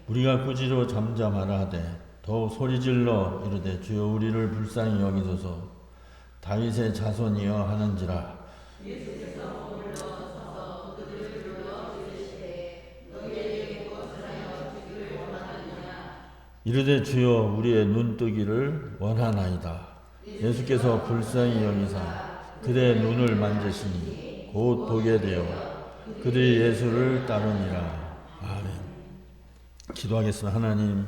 우리가 꾸지로 잠잠하라 하되 더욱 소리질러 이르되 주여 우리를 불쌍히 여기소서. 다윗의 자손이여 하는지라. 이르되 주여 우리의 눈뜨기를 원하나이다. 예수께서 불쌍히 여기사 그들의 눈을 만지시니 곧 보게 되어 그들이 예수를 따르니라. 아멘. 기도하겠습니다. 하나님,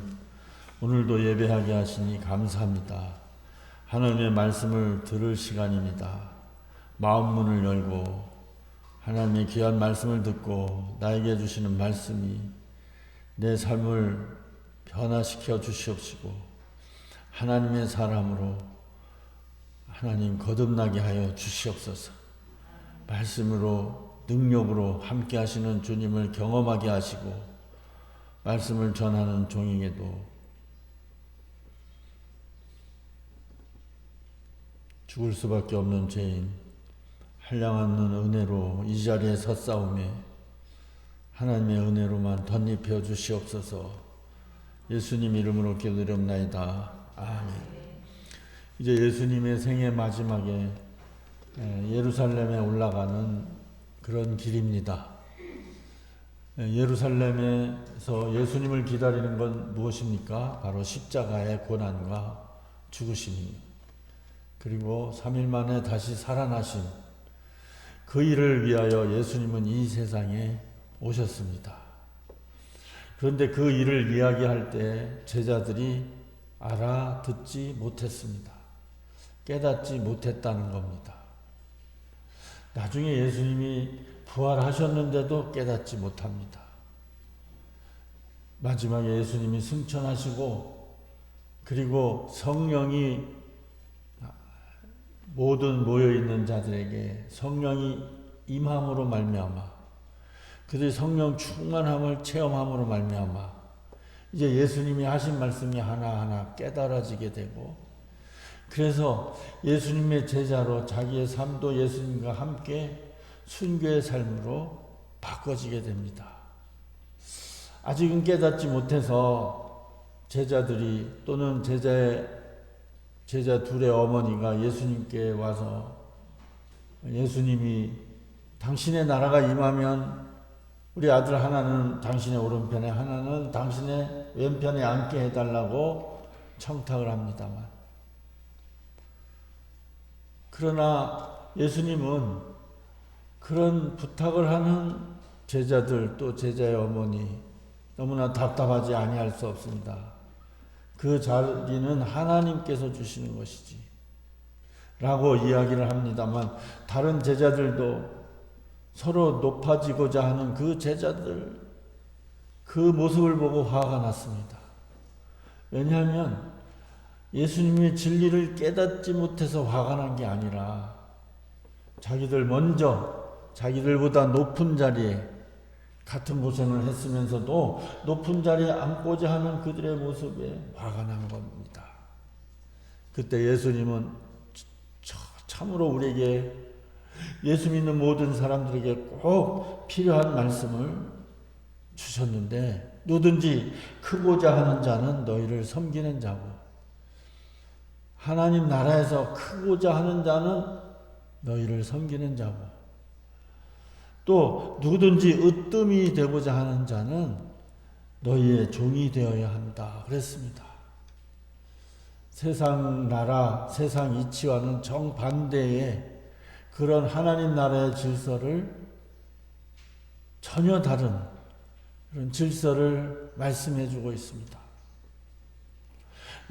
오늘도 예배하게 하시니 감사합니다. 하나님의 말씀을 들을 시간입니다. 마음 문을 열고 하나님의 귀한 말씀을 듣고 나에게 주시는 말씀이 내 삶을 변화시켜 주시옵시고 하나님의 사람으로 하나님 거듭나게 하여 주시옵소서. 말씀으로 능력으로 함께 하시는 주님을 경험하게 하시고 말씀을 전하는 종에게도 죽을 수밖에 없는 죄인 한량없는 은혜로 이 자리에 섰사오매 하나님의 은혜로만 덧입혀 주시옵소서. 예수님 이름으로 기도드립나이다. 아멘. 이제 예수님의 생애 마지막에 예루살렘에 올라가는 그런 길입니다. 예루살렘에서 예수님을 기다리는 건 무엇입니까? 바로 십자가의 고난과 죽으심입니다. 그리고 3일 만에 다시 살아나신 그 일을 위하여 예수님은 이 세상에 오셨습니다. 그런데 그 일을 이야기할 때 제자들이 알아듣지 못했습니다. 깨닫지 못했다는 겁니다. 나중에 예수님이 부활하셨는데도 깨닫지 못합니다. 마지막에 예수님이 승천하시고 그리고 성령이 모든 모여있는 자들에게 성령이 임함으로 말미암아 그들이 성령 충만함을 체험함으로 말미암아 이제 예수님이 하신 말씀이 하나하나 깨달아지게 되고 그래서 예수님의 제자로 자기의 삶도 예수님과 함께 순교의 삶으로 바꿔지게 됩니다. 아직은 깨닫지 못해서 제자들이 또는 제자 둘의 어머니가 예수님께 와서 예수님이 당신의 나라가 임하면 우리 아들 하나는 당신의 오른편에 하나는 당신의 왼편에 앉게 해달라고 청탁을 합니다만 그러나 예수님은 그런 부탁을 하는 제자들 또 제자의 어머니 너무나 답답하지 아니할 수 없습니다. 그 자리는 하나님께서 주시는 것이지 라고 이야기를 합니다만 다른 제자들도 서로 높아지고자 하는 그 제자들 그 모습을 보고 화가 났습니다. 왜냐하면 예수님의 진리를 깨닫지 못해서 화가 난 게 아니라 자기들 먼저 자기들보다 높은 자리에 같은 고생을 했으면서도 높은 자리에 앉고자 하는 그들의 모습에 화가 난 겁니다. 그때 예수님은 참으로 우리에게 예수 믿는 모든 사람들에게 꼭 필요한 말씀을 주셨는데 누구든지 크고자 하는 자는 너희를 섬기는 자고 하나님 나라에서 크고자 하는 자는 너희를 섬기는 자고 또 누구든지 으뜸이 되고자 하는 자는 너희의 종이 되어야 한다 그랬습니다. 세상 나라, 세상 이치와는 정반대의 그런 하나님 나라의 질서를 전혀 다른 그런 질서를 말씀해 주고 있습니다.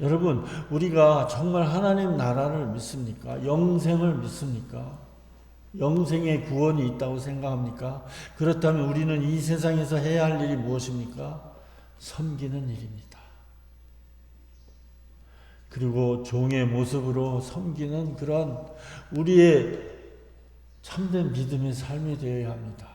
여러분, 우리가 정말 하나님 나라를 믿습니까? 영생을 믿습니까? 영생의 구원이 있다고 생각합니까? 그렇다면 우리는 이 세상에서 해야 할 일이 무엇입니까? 섬기는 일입니다. 그리고 종의 모습으로 섬기는 그런 우리의 참된 믿음의 삶이 되어야 합니다.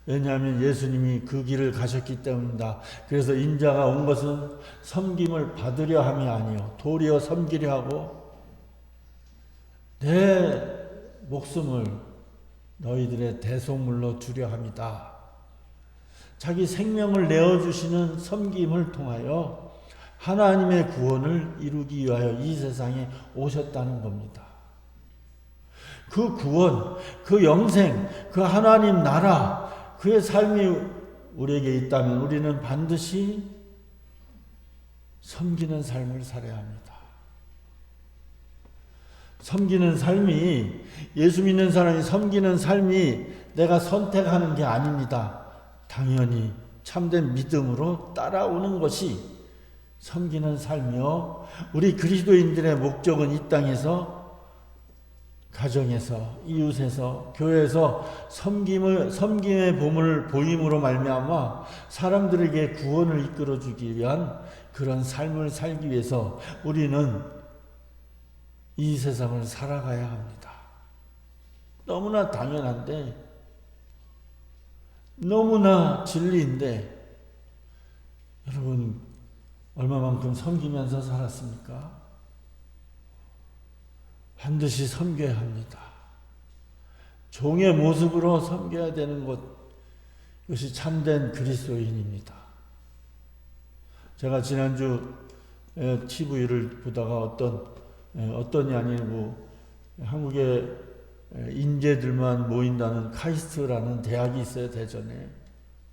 왜냐하면 예수님이 그 길을 가셨기 때문이다. 그래서 인자가 온 것은 섬김을 받으려 함이 아니요 도리어 섬기려 하고 내 목숨을 너희들의 대속물로 주려 합니다. 자기 생명을 내어주시는 섬김을 통하여 하나님의 구원을 이루기 위하여 이 세상에 오셨다는 겁니다. 그 구원, 그 영생, 그 하나님 나라, 그의 삶이 우리에게 있다면 우리는 반드시 섬기는 삶을 살아야 합니다. 섬기는 삶이, 예수 믿는 사람이 섬기는 삶이 내가 선택하는 게 아닙니다. 당연히 참된 믿음으로 따라오는 것이 섬기는 삶이요. 우리 그리스도인들의 목적은 이 땅에서, 가정에서, 이웃에서, 교회에서 섬김의 봄을 보임으로 말미암아 사람들에게 구원을 이끌어주기 위한 그런 삶을 살기 위해서 우리는 이 세상을 살아가야 합니다. 너무나 당연한데, 너무나 진리인데, 여러분 얼마만큼 섬기면서 살았습니까? 반드시 섬겨야 합니다. 종의 모습으로 섬겨야 되는 것, 이것이 참된 그리스도인입니다. 제가 지난주 TV를 보다가 어떤이 아니고 한국의 인재들만 모인다는 카이스트라는 대학이 있어요. 대전에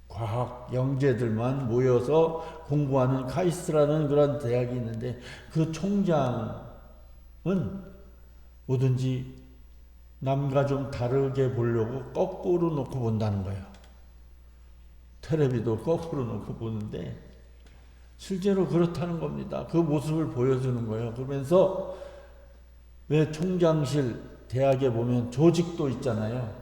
과학 영재들만 모여서 공부하는 카이스트라는 그런 대학이 있는데, 그 총장은 뭐든지 남과 좀 다르게 보려고 거꾸로 놓고 본다는 거예요. 텔레비도 거꾸로 놓고 보는데 실제로 그렇다는 겁니다. 그 모습을 보여주는 거예요. 그러면서 왜 총장실 대학에 보면 조직도 있잖아요.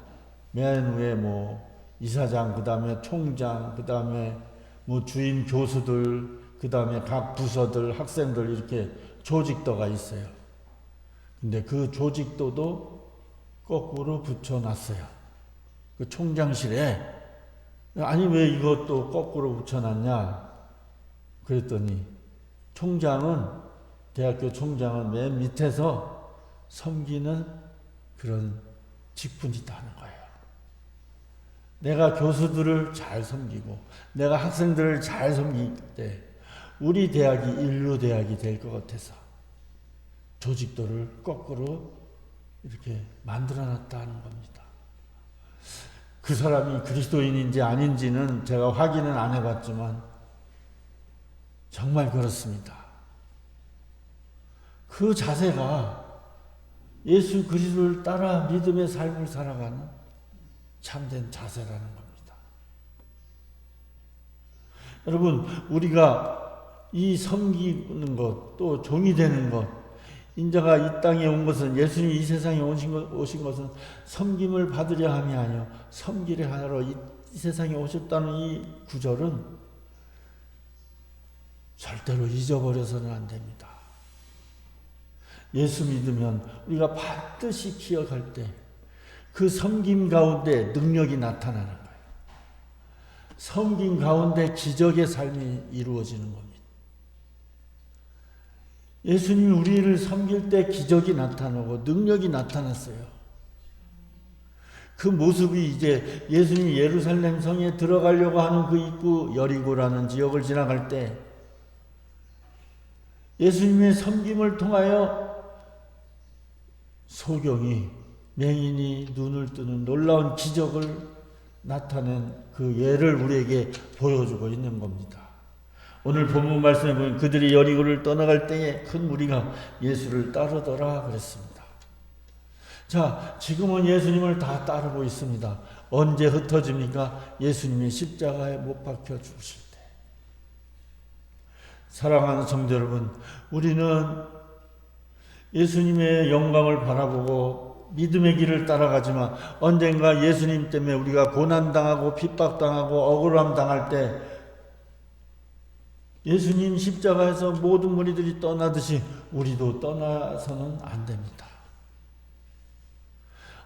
맨 위에 뭐 이사장, 그 다음에 총장, 그 다음에 뭐 주임 교수들, 그 다음에 각 부서들, 학생들, 이렇게 조직도가 있어요. 근데 그 조직도도 거꾸로 붙여놨어요. 그 총장실에. 아니 왜 이것도 거꾸로 붙여놨냐 그랬더니, 대학교 총장은 맨 밑에서 섬기는 그런 직분이 있다는 거예요. 내가 교수들을 잘 섬기고 내가 학생들을 잘 섬길 때 우리 대학이 인류 대학이 될 것 같아서 조직도를 거꾸로 이렇게 만들어놨다는 겁니다. 그 사람이 그리스도인인지 아닌지는 제가 확인은 안 해봤지만 정말 그렇습니다. 그 자세가 예수 그리스도를 따라 믿음의 삶을 살아가는 참된 자세라는 겁니다. 여러분, 우리가 이 섬기는 것, 또 종이 되는 것, 인자가 이 땅에 온 것은, 예수님이 이 세상에 오신 것은 섬김을 받으려 함이 아니요 섬기려 하러 이 세상에 오셨다는 이 구절은 절대로 잊어버려서는 안 됩니다. 예수 믿으면 우리가 반드시 기억할 때 그 섬김 가운데 능력이 나타나는 거예요. 섬김 가운데 기적의 삶이 이루어지는 겁니다. 예수님이 우리를 섬길 때 기적이 나타나고 능력이 나타났어요. 그 모습이 이제 예수님이 예루살렘 성에 들어가려고 하는 그 입구 여리고라는 지역을 지나갈 때 예수님의 섬김을 통하여 소경이, 맹인이 눈을 뜨는 놀라운 기적을 나타낸 그 예를 우리에게 보여주고 있는 겁니다. 오늘 본문 말씀에 보면 그들이 여리고를 떠나갈 때에 큰 무리가 예수를 따르더라 그랬습니다. 자, 지금은 예수님을 다 따르고 있습니다. 언제 흩어집니까? 예수님이 십자가에 못 박혀 죽으실 때. 사랑하는 성도 여러분, 우리는 예수님의 영광을 바라보고 믿음의 길을 따라가지만 언젠가 예수님 때문에 우리가 고난당하고 핍박당하고 억울함 당할 때 예수님 십자가에서 모든 무리들이 떠나듯이 우리도 떠나서는 안 됩니다.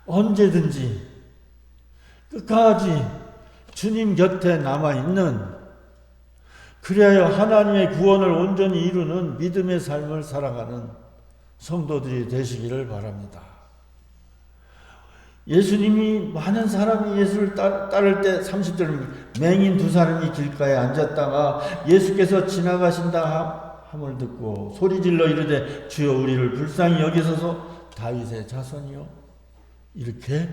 언제든지 끝까지 주님 곁에 남아있는, 그리하여 하나님의 구원을 온전히 이루는 믿음의 삶을 살아가는 성도들이 되시기를 바랍니다. 예수님이 많은 사람이 예수를 따를 때 30절입니다. 맹인 두 사람이 길가에 앉았다가 예수께서 지나가신다 함을 듣고 소리질러 이르되 주여 우리를 불쌍히 여기소서 다윗의 자손이요. 이렇게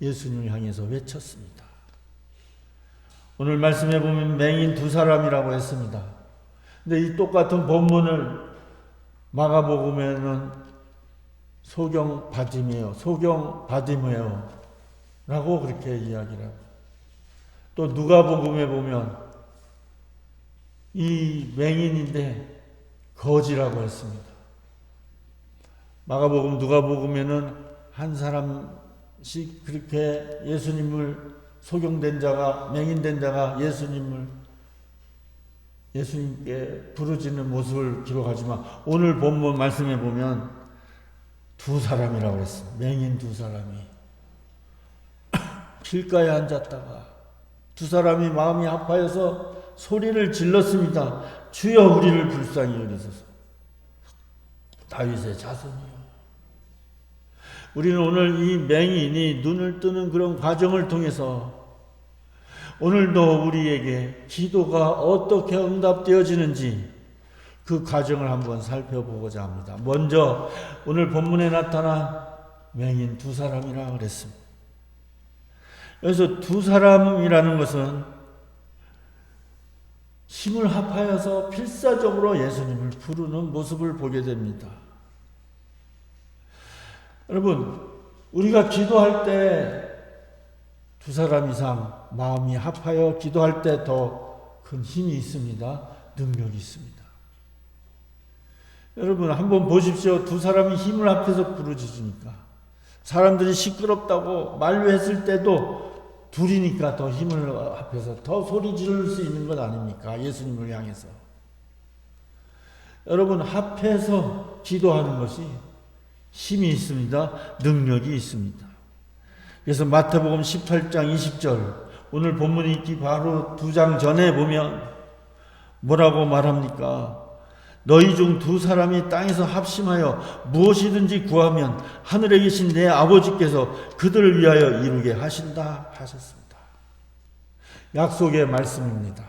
예수님을 향해서 외쳤습니다. 오늘 말씀해 보면 맹인 두 사람이라고 했습니다. 근데 이 똑같은 본문을 마가복음에는 소경 바디메오 라고 그렇게 이야기를 하고, 또 누가복음에 보면 이 맹인인데 거지라고 했습니다. 마가복음 누가복음에는 한 사람씩 그렇게 예수님을 소경된 자가, 맹인된 자가 예수님께 부르짖는 모습을 기록하지만 오늘 본문 말씀에 보면 두 사람이라고 했습니다. 맹인 두 사람이 길가에 앉았다가 두 사람이 마음이 아파해서 소리를 질렀습니다. 주여 우리를 불쌍히 여기소서 다윗의 자손이요. 우리는 오늘 이 맹인이 눈을 뜨는 그런 과정을 통해서 오늘도 우리에게 기도가 어떻게 응답되어지는지 그 과정을 한번 살펴보고자 합니다. 먼저 오늘 본문에 나타난 맹인 두 사람이라 그랬습니다. 여기서 두 사람이라는 것은 힘을 합하여서 필사적으로 예수님을 부르는 모습을 보게 됩니다. 여러분, 우리가 기도할 때 두 사람 이상 마음이 합하여 기도할 때 더 큰 힘이 있습니다. 능력이 있습니다. 여러분 한번 보십시오. 두 사람이 힘을 합해서 부르짖으니까 사람들이 시끄럽다고 만류했을 때도 둘이니까 더 힘을 합해서 더 소리 지를 수 있는 것 아닙니까? 예수님을 향해서. 여러분 합해서 기도하는 것이 힘이 있습니다. 능력이 있습니다. 그래서 마태복음 18장 20절 오늘 본문이 있기 바로 2장 전에 보면 뭐라고 말합니까? 너희 중 두 사람이 땅에서 합심하여 무엇이든지 구하면 하늘에 계신 내 아버지께서 그들을 위하여 이루게 하신다 하셨습니다. 약속의 말씀입니다.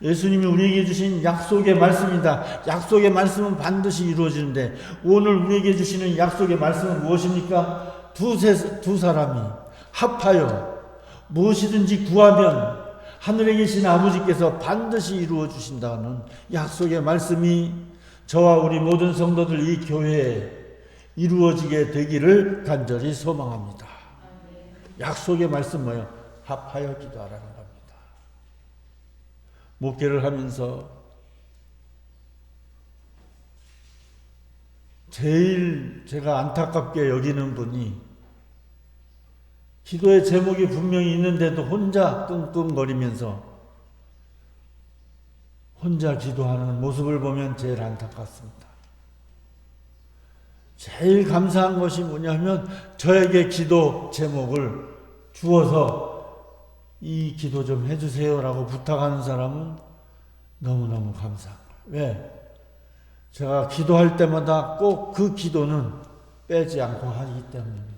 예수님이 우리에게 주신 약속의 말씀입니다. 약속의 말씀은 반드시 이루어지는데 오늘 우리에게 주시는 약속의 말씀은 무엇입니까? 두 사람이 합하여 무엇이든지 구하면 하늘에 계신 아버지께서 반드시 이루어 주신다는 약속의 말씀이 저와 우리 모든 성도들 이 교회에 이루어지게 되기를 간절히 소망합니다. 약속의 말씀 뭐예요? 합하여 기도하라는 겁니다. 목회를 하면서 제일 제가 안타깝게 여기는 분이 기도의 제목이 분명히 있는데도 혼자 끙끙거리면서 혼자 기도하는 모습을 보면 제일 안타깝습니다. 제일 감사한 것이 뭐냐면 저에게 기도 제목을 주어서 이 기도 좀 해주세요 라고 부탁하는 사람은 너무너무 감사한 거예요. 왜? 제가 기도할 때마다 꼭 그 기도는 빼지 않고 하기 때문입니다.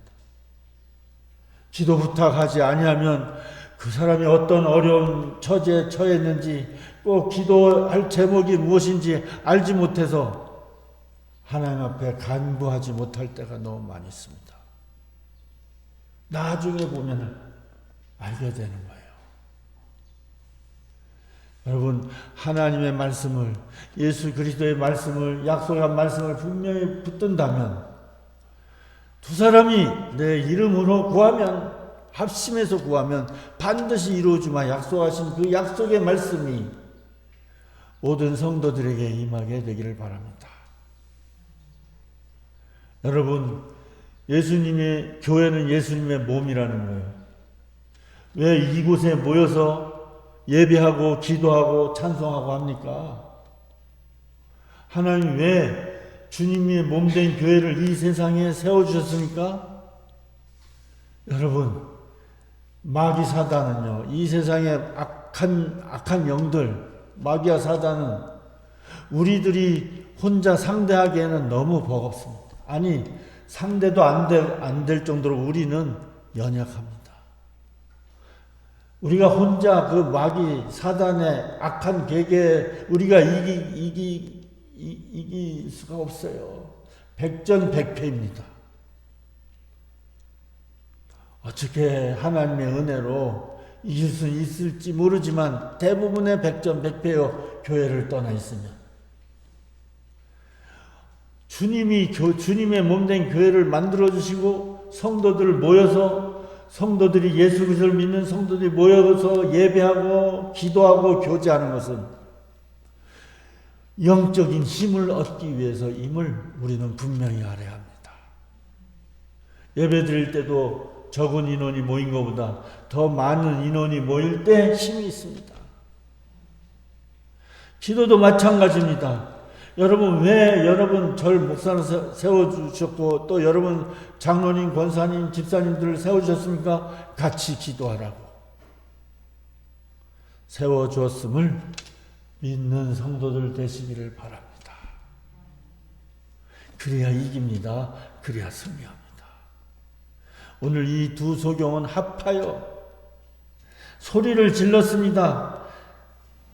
기도 부탁하지 아니하면 그 사람이 어떤 어려운 처지에 처했는지 꼭 기도할 제목이 무엇인지 알지 못해서 하나님 앞에 간구하지 못할 때가 너무 많이 있습니다. 나중에 보면 알게 되는 거예요. 여러분 하나님의 말씀을 예수 그리스도의 말씀을 약속한 말씀을 분명히 붙든다면 두 사람이 내 이름으로 구하면 합심해서 구하면 반드시 이루어주마 약속하신 그 약속의 말씀이 모든 성도들에게 임하게 되기를 바랍니다. 여러분 예수님의 교회는 예수님의 몸이라는 거예요. 왜 이곳에 모여서 예배하고 기도하고 찬송하고 합니까? 하나님 왜 주님의 몸된 교회를 이 세상에 세워주셨습니까? 여러분 마귀 사단은요 이 세상의 악한 영들 마귀와 사단은 우리들이 혼자 상대하기에는 너무 버겁습니다. 아니 상대도 안 될 정도로 우리는 연약합니다. 우리가 혼자 그 마귀 사단의 악한 계계에 우리가 이길 수가 없어요. 백전백패입니다. 어떻게 하나님의 은혜로 이길 수 있을지 모르지만 대부분의 백전백패요. 교회를 떠나 있으면 주님의 몸된 교회를 만들어 주시고 성도들 모여서 성도들이 예수 그리스도를 믿는 성도들이 모여서 예배하고 기도하고 교제하는 것은 영적인 힘을 얻기 위해서임을 우리는 분명히 알아야 합니다. 예배 드릴 때도 적은 인원이 모인 것보다 더 많은 인원이 모일 때 힘이 있습니다. 기도도 마찬가지입니다. 여러분, 왜 여러분 절 목사로 세워주셨고 또 여러분 장로님, 권사님, 집사님들을 세워주셨습니까? 같이 기도하라고 세워주었음을 믿는 성도들 되시기를 바랍니다. 그래야 이깁니다. 그래야 승리합니다. 오늘 이 두 소경은 합하여 소리를 질렀습니다.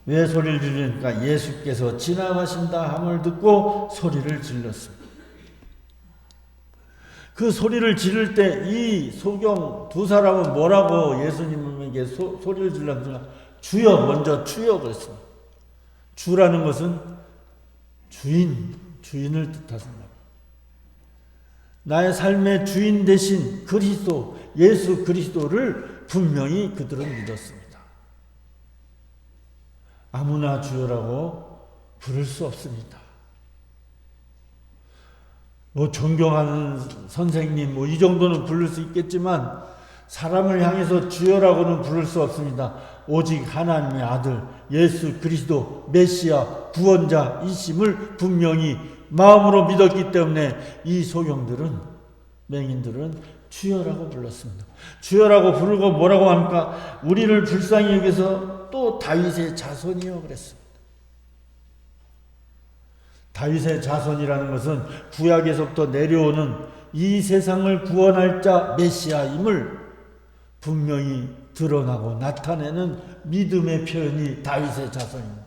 왜 소리를 지르니까 예수께서 지나가신다 함을 듣고 소리를 질렀습니다. 그 소리를 지를 때 이 소경 두 사람은 뭐라고 예수님에게 소리를 질렀습니까? 주여, 먼저 주여 그랬습니다. 주라는 것은 주인을 뜻하십니다. 나의 삶의 주인 대신 그리스도, 예수 그리스도를 분명히 그들은 믿었습니다. 아무나 주여라고 부를 수 없습니다. 존경하는 선생님 이 정도는 부를 수 있겠지만 사람을 향해서 주여라고는 부를 수 없습니다. 오직 하나님의 아들 예수 그리스도 메시아 구원자이심을 분명히 마음으로 믿었기 때문에 이 소경들은, 맹인들은 주여라고 불렀습니다. 주여라고 부르고 뭐라고 합니까? 우리를 불쌍히 여겨서 또 다윗의 자손이요 그랬습니다. 다윗의 자손이라는 것은 구약에서부터 내려오는 이 세상을 구원할 자 메시아임을 분명히 드러나고 나타내는 믿음의 표현이 다윗의 자손입니다.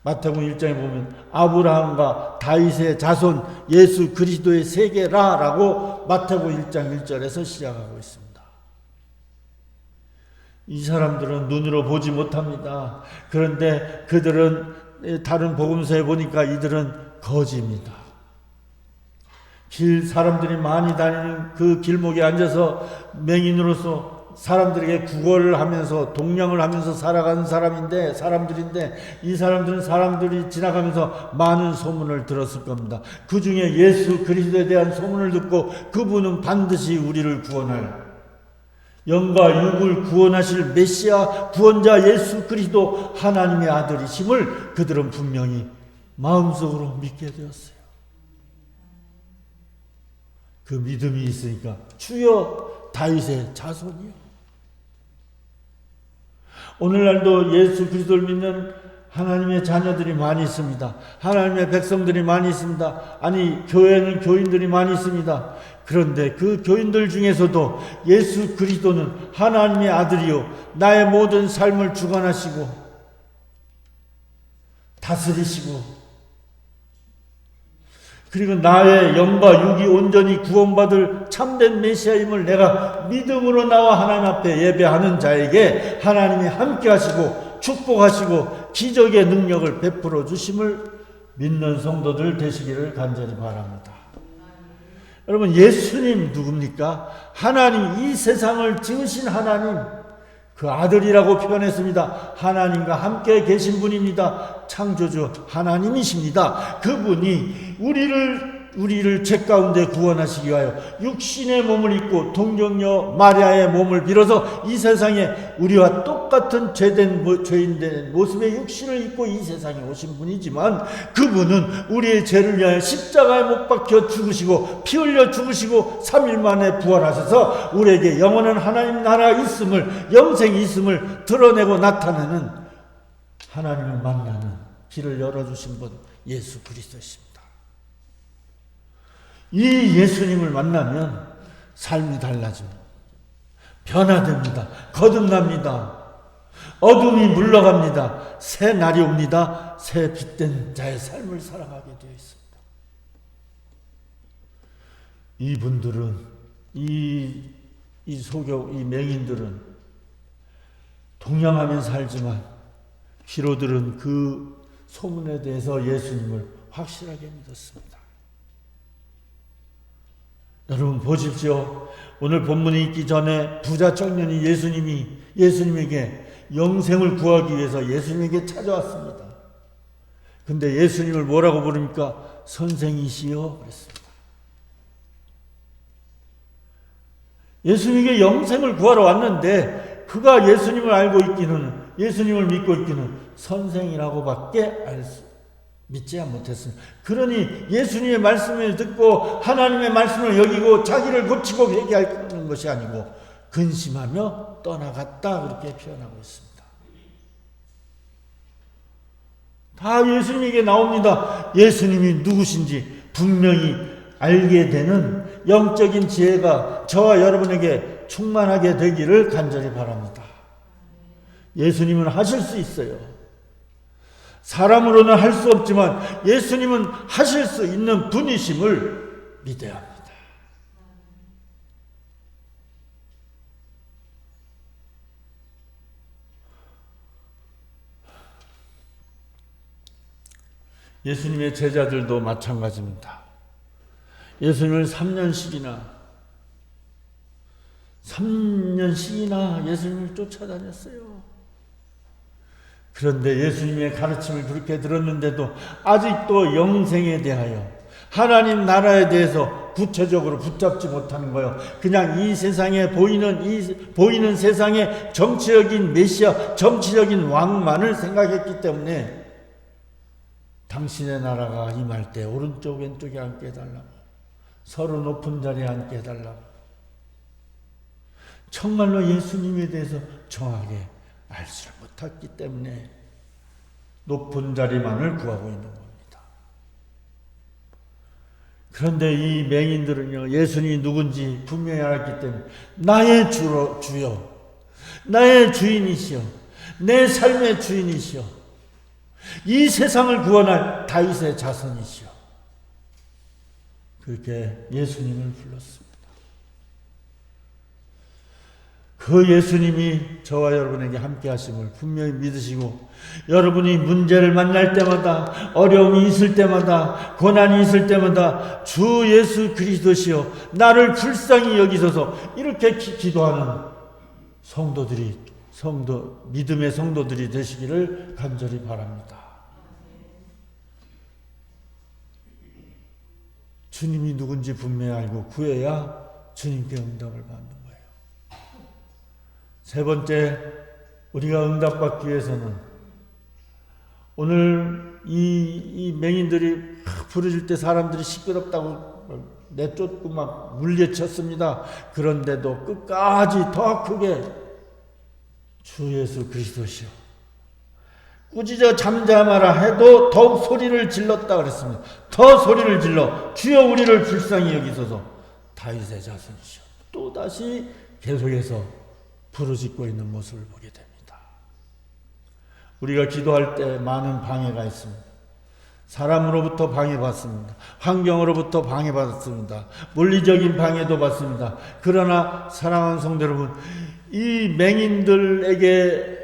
마태복음 1장에 보면 아브라함과 다윗의 자손 예수 그리스도의 세계라라고 마태복음 1장 1절에서 시작하고 있습니다. 이 사람들은 눈으로 보지 못합니다. 그런데 그들은 다른 복음서에 보니까 이들은 거지입니다. 사람들이 많이 다니는 그 길목에 앉아서 맹인으로서 사람들에게 구걸을 하면서 동냥을 하면서 살아가는 사람들인데 이 사람들은 사람들이 지나가면서 많은 소문을 들었을 겁니다. 그 중에 예수 그리스도에 대한 소문을 듣고 그분은 반드시 우리를 구원할 영과 육을 구원하실 메시아 구원자 예수 그리스도 하나님의 아들이심을 그들은 분명히 마음속으로 믿게 되었어요. 그 믿음이 있으니까 주여 다윗의 자손이요. 오늘날도 예수 그리스도를 믿는 하나님의 자녀들이 많이 있습니다. 하나님의 백성들이 많이 있습니다. 아니 교회는 교인들이 많이 있습니다. 그런데 그 교인들 중에서도 예수 그리스도는 하나님의 아들이요 나의 모든 삶을 주관하시고 다스리시고 그리고 나의 영과 육이 온전히 구원받을 참된 메시아임을 내가 믿음으로 나와 하나님 앞에 예배하는 자에게 하나님이 함께 하시고 축복하시고 기적의 능력을 베풀어 주심을 믿는 성도들 되시기를 간절히 바랍니다. 여러분 예수님 누굽니까? 하나님, 이 세상을 지으신 하나님, 그 아들이라고 표현했습니다. 하나님과 함께 계신 분입니다. 창조주 하나님이십니다. 그분이 우리를 죄 가운데 구원하시기 위하여 육신의 몸을 입고 동정녀 마리아의 몸을 빌어서 이 세상에 우리와 똑같은 죄인된 모습의 육신을 입고 이 세상에 오신 분이지만 그분은 우리의 죄를 위하여 십자가에 못 박혀 죽으시고 피 흘려 죽으시고 3일 만에 부활하셔서 우리에게 영원한 하나님 나라 있음을, 영생이 있음을 드러내고 나타내는 하나님을 만나는 길을 열어주신 분 예수 그리스도십니다. 이 예수님을 만나면 삶이 달라집니다. 변화됩니다. 거듭납니다. 어둠이 물러갑니다. 새 날이 옵니다. 새 빛된 자의 삶을 살아가게 되어 있습니다. 이분들은 이 맹인들은 동양하면 살지만 피로들은 그 소문에 대해서 예수님을 확실하게 믿었습니다. 여러분 보십시오. 오늘 본문이 있기 전에 부자 청년이 예수님에게 영생을 구하기 위해서 예수님에게 찾아왔습니다. 근데 예수님을 뭐라고 부릅니까? 선생이시여 그랬습니다. 예수님에게 영생을 구하러 왔는데 그가 예수님을 알고 있기는, 예수님을 믿고 있기는 선생이라고밖에 믿지 못했습니다. 그러니 예수님의 말씀을 듣고 하나님의 말씀을 여기고 자기를 고치고 회개하는 것이 아니고 근심하며 떠나갔다, 그렇게 표현하고 있습니다. 다 예수님에게 나옵니다. 예수님이 누구신지 분명히 알게 되는 영적인 지혜가 저와 여러분에게 충만하게 되기를 간절히 바랍니다. 예수님은 하실 수 있어요. 사람으로는 할 수 없지만 예수님은 하실 수 있는 분이심을 믿어야 합니다. 예수님의 제자들도 마찬가지입니다. 예수님을 3년씩이나 예수님을 쫓아다녔어요. 그런데 예수님의 가르침을 그렇게 들었는데도 아직도 영생에 대하여, 하나님 나라에 대해서 구체적으로 붙잡지 못하는 거예요. 그냥 이 세상에 보이는 세상의 정치적인 메시아, 정치적인 왕만을 생각했기 때문에 당신의 나라가 임할 때 오른쪽 왼쪽에 앉게 해달라고, 서로 높은 자리에 앉게 해달라고, 정말로 예수님에 대해서 정확하게 알지를 못했기 때문에 높은 자리만을 구하고 있는 겁니다. 그런데 이 맹인들은요, 예수님이 누군지 분명히 알았기 때문에 나의 주여, 나의 주인이시여, 내 삶의 주인이시여, 이 세상을 구원할 다윗의 자손이시여, 그렇게 예수님을 불렀습니다. 그 예수님이 저와 여러분에게 함께 하심을 분명히 믿으시고, 여러분이 문제를 만날 때마다, 어려움이 있을 때마다, 고난이 있을 때마다 주 예수 그리스도시여 나를 불쌍히 여기소서, 이렇게 기도하는 믿음의 성도들이 되시기를 간절히 바랍니다. 주님이 누군지 분명히 알고 구해야 주님께 응답을 받는 거예요. 세 번째, 우리가 응답받기 위해서는, 오늘 이 맹인들이 부르질 때 사람들이 시끄럽다고 내쫓고 막 물리쳤습니다. 그런데도 끝까지 더 크게 주 예수 그리스도시여, 꾸짖어 잠잠하라 해도 더욱 소리를 질렀다 그랬습니다. 더 소리를 질러 주여 우리를 불쌍히 여기소서, 다윗의 자손이시여, 또다시 계속해서 부르짖고 있는 모습을 보게 됩니다. 우리가 기도할 때 많은 방해가 있습니다. 사람으로부터 방해받습니다. 환경으로부터 방해받습니다. 물리적인 방해도 받습니다. 그러나 사랑하는 성도 여러분, 이 맹인들에게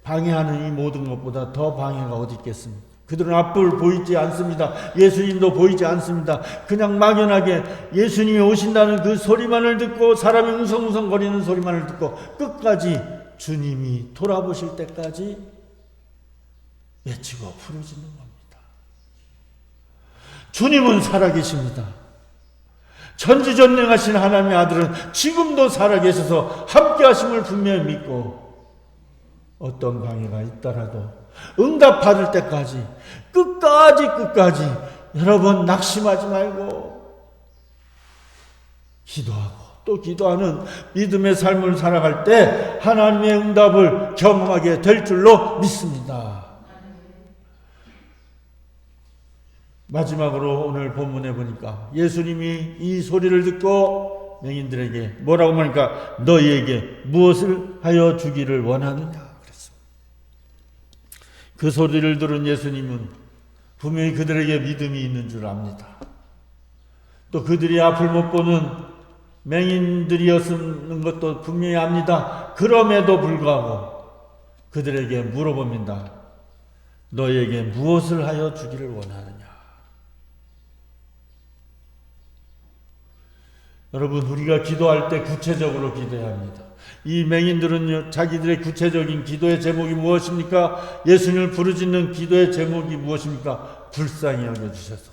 방해하는 이 모든 것보다 더 방해가 어디 있겠습니까? 그들은 앞을 보이지 않습니다. 예수님도 보이지 않습니다. 그냥 막연하게 예수님이 오신다는 그 소리만을 듣고, 사람이 웅성웅성거리는 소리만을 듣고 끝까지 주님이 돌아보실 때까지 외치고 부르짖는 겁니다. 주님은 살아계십니다. 전지전능하신 하나님의 아들은 지금도 살아계셔서 함께 하심을 분명히 믿고, 어떤 방해가 있더라도 응답받을 때까지 끝까지 여러분 낙심하지 말고 기도하고 또 기도하는 믿음의 삶을 살아갈 때 하나님의 응답을 경험하게 될 줄로 믿습니다. 마지막으로 오늘 본문에 보니까 예수님이 이 소리를 듣고 맹인들에게 뭐라고 하니까 너희에게 무엇을 하여 주기를 원하느냐 그랬습니다. 그 소리를 들은 예수님은 분명히 그들에게 믿음이 있는 줄 압니다. 또 그들이 앞을 못 보는 맹인들이었는 것도 분명히 압니다. 그럼에도 불구하고 그들에게 물어봅니다. 너희에게 무엇을 하여 주기를 원하느냐. 여러분, 우리가 기도할 때 구체적으로 기도해야 합니다. 이 맹인들은요, 자기들의 구체적인 기도의 제목이 무엇입니까? 예수님을 부르짖는 기도의 제목이 무엇입니까? 불쌍히 여겨주셔서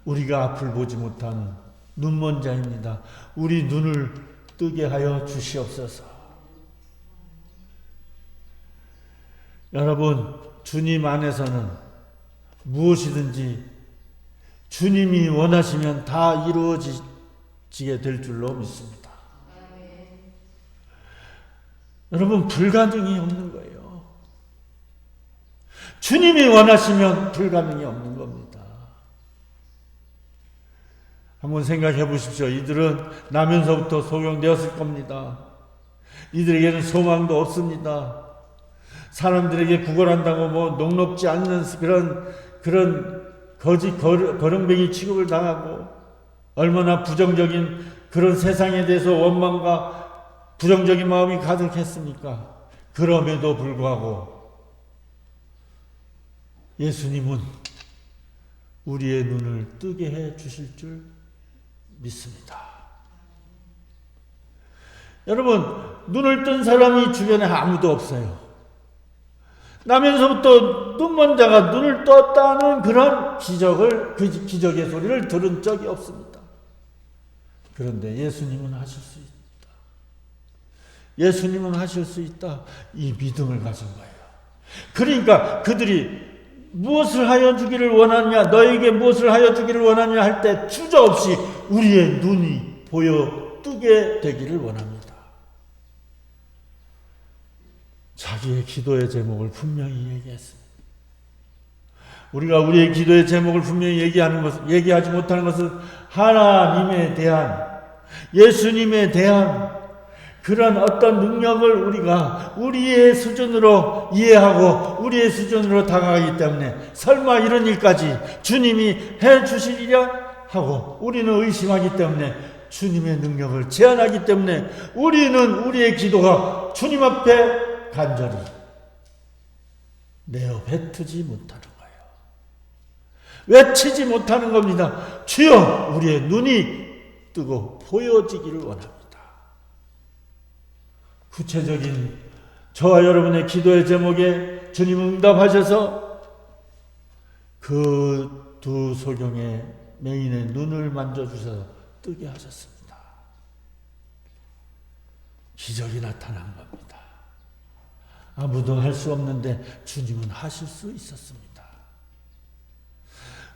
우리가 앞을 보지 못하는 눈먼 자입니다. 우리 눈을 뜨게 하여 주시옵소서. 여러분, 주님 안에서는 무엇이든지 주님이 원하시면 다 이루어지게 될 줄로 믿습니다. 여러분, 불가능이 없는 거예요. 주님이 원하시면 불가능이 없는 겁니다. 한번 생각해 보십시오. 이들은 나면서부터 소경되었을 겁니다. 이들에게는 소망도 없습니다. 사람들에게 구걸한다고 녹록지 않는 그런 거짓 거렁뱅이 취급을 당하고 얼마나 부정적인 그런 세상에 대해서 원망과 부정적인 마음이 가득했습니까? 그럼에도 불구하고 예수님은 우리의 눈을 뜨게 해 주실 줄 믿습니다. 여러분, 눈을 뜬 사람이 주변에 아무도 없어요. 나면서부터 눈먼 자가 눈을 떴다는 그런 그 기적의 소리를 들은 적이 없습니다. 그런데 예수님은 하실 수 있다. 예수님은 하실 수 있다. 이 믿음을 가진 거예요. 그러니까 그들이 무엇을 하여 주기를 원하느냐, 너에게 무엇을 하여 주기를 원하느냐 할 때 주저없이 우리의 눈이 보여 뜨게 되기를 원합니다. 자기의 기도의 제목을 분명히 얘기했습니다. 우리가 우리의 기도의 제목을 분명히 얘기하지 못하는 것은 하나님에 대한, 예수님에 대한 그런 어떤 능력을 우리가 우리의 수준으로 이해하고 우리의 수준으로 다가가기 때문에 설마 이런 일까지 주님이 해 주시리랴 하고 우리는 의심하기 때문에 주님의 능력을 제한하기 때문에 우리는 우리의 기도가 주님 앞에 간절히 내어 뱉지 못하는 거예요. 외치지 못하는 겁니다. 주여, 우리의 눈이 뜨고 보여지기를 원합니다. 구체적인 저와 여러분의 기도의 제목에 주님 응답하셔서 그 두 소경의 맹인의 눈을 만져주셔서 뜨게 하셨습니다. 기적이 나타난 겁니다. 아무도 할 수 없는데 주님은 하실 수 있었습니다.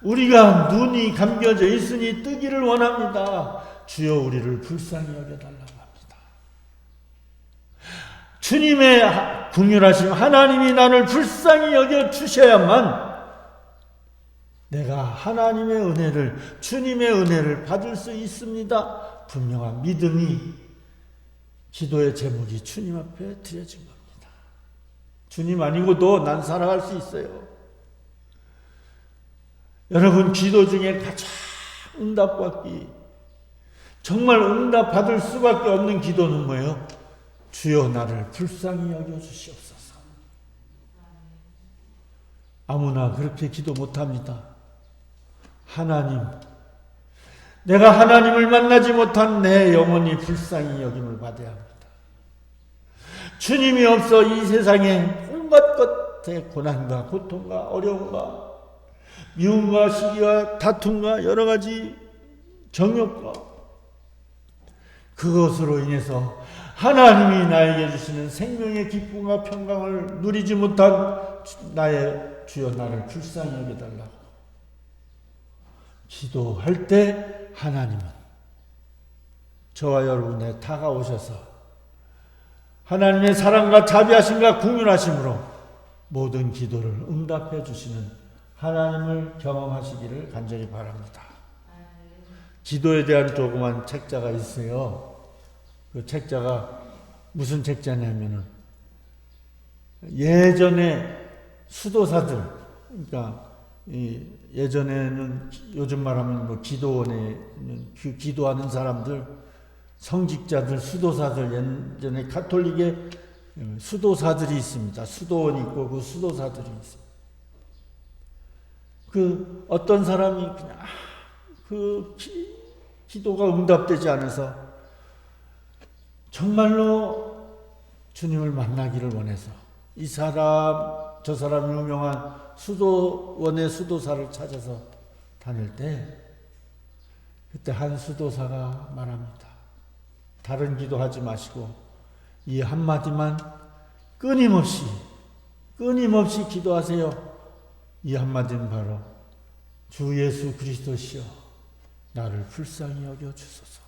우리가 눈이 감겨져 있으니 뜨기를 원합니다. 주여, 우리를 불쌍히 여겨달라고 합니다. 주님의 긍휼하심, 하나님이 나를 불쌍히 여겨 주셔야만 내가 하나님의 은혜를, 주님의 은혜를 받을 수 있습니다. 분명한 믿음이, 기도의 제목이 주님 앞에 드려진 겁니다. 주님 아니고도 난 살아갈 수 있어요. 여러분, 기도 중에 가장 응답받기, 정말 응답받을 수밖에 없는 기도는 뭐예요? 주여, 나를 불쌍히 여겨주시옵소서. 아무나 그렇게 기도 못합니다. 하나님, 내가 하나님을 만나지 못한 내 영혼이 불쌍히 여김을 받아야 합니다. 주님이 없어 이 세상에 온갖 것의 고난과 고통과 어려움과 미움과 시기와 다툼과 여러 가지 정욕과 그것으로 인해서 하나님이 나에게 주시는 생명의 기쁨과 평강을 누리지 못한 나의 주여, 나를 불쌍히 여겨달라고 기도할 때 하나님은 저와 여러분에 다가오셔서 하나님의 사랑과 자비하심과 긍휼하심으로 모든 기도를 응답해 주시는 하나님을 경험하시기를 간절히 바랍니다. 기도에 대한 조그만 책자가 있어요. 그 책자가 무슨 책자냐면은 예전에 수도사들, 그러니까 예전에는 요즘 말하면 뭐 기도원에 기도하는 사람들, 성직자들, 수도사들, 예전에 가톨릭에 수도사들이 있습니다. 수도원이 있고 그 수도사들이 있습니다. 그 어떤 사람이 그냥 그 기도가 응답되지 않아서 정말로 주님을 만나기를 원해서 이 사람 저 사람 유명한 수도원의 수도사를 찾아서 다닐 때 그때 한 수도사가 말합니다. 다른 기도하지 마시고 이 한마디만 끊임없이 기도하세요. 이 한마디는 바로 주 예수 그리스도시여 나를 불쌍히 여겨 주소서.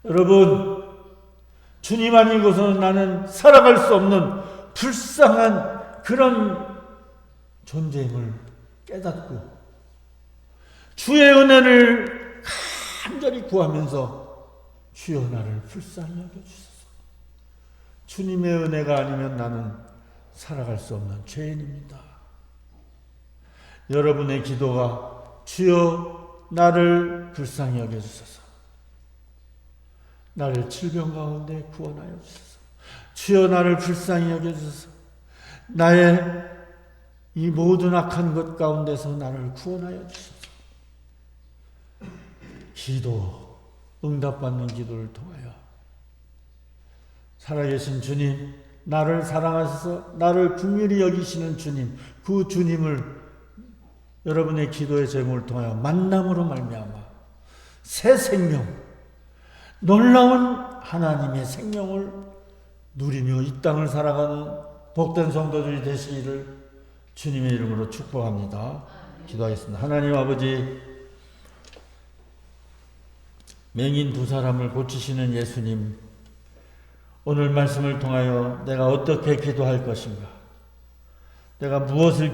여러분, 주님 아니고서는 나는 살아갈 수 없는 불쌍한 그런 존재임을 깨닫고 주의 은혜를 간절히 구하면서 주여 나를 불쌍히 여겨주소서. 주님의 은혜가 아니면 나는 살아갈 수 없는 죄인입니다. 여러분의 기도가 주여 나를 불쌍히 여겨주소서. 나를 질병 가운데 구원하여 주소서. 주여 나를 불쌍히 여겨주소서. 나의 이 모든 악한 것 가운데서 나를 구원하여 주소서. 기도, 응답받는 기도를 통하여 살아계신 주님, 나를 사랑하셔서 나를 긍휼히 여기시는 주님, 그 주님을 여러분의 기도의 제목을 통하여 만남으로 말미암아 새 생명, 놀라운 하나님의 생명을 누리며 이 땅을 살아가는 복된 성도들이 되시기를 주님의 이름으로 축복합니다. 기도하겠습니다. 하나님 아버지, 맹인 두 사람을 고치시는 예수님, 오늘 말씀을 통하여 내가 어떻게 기도할 것인가, 내가 무엇을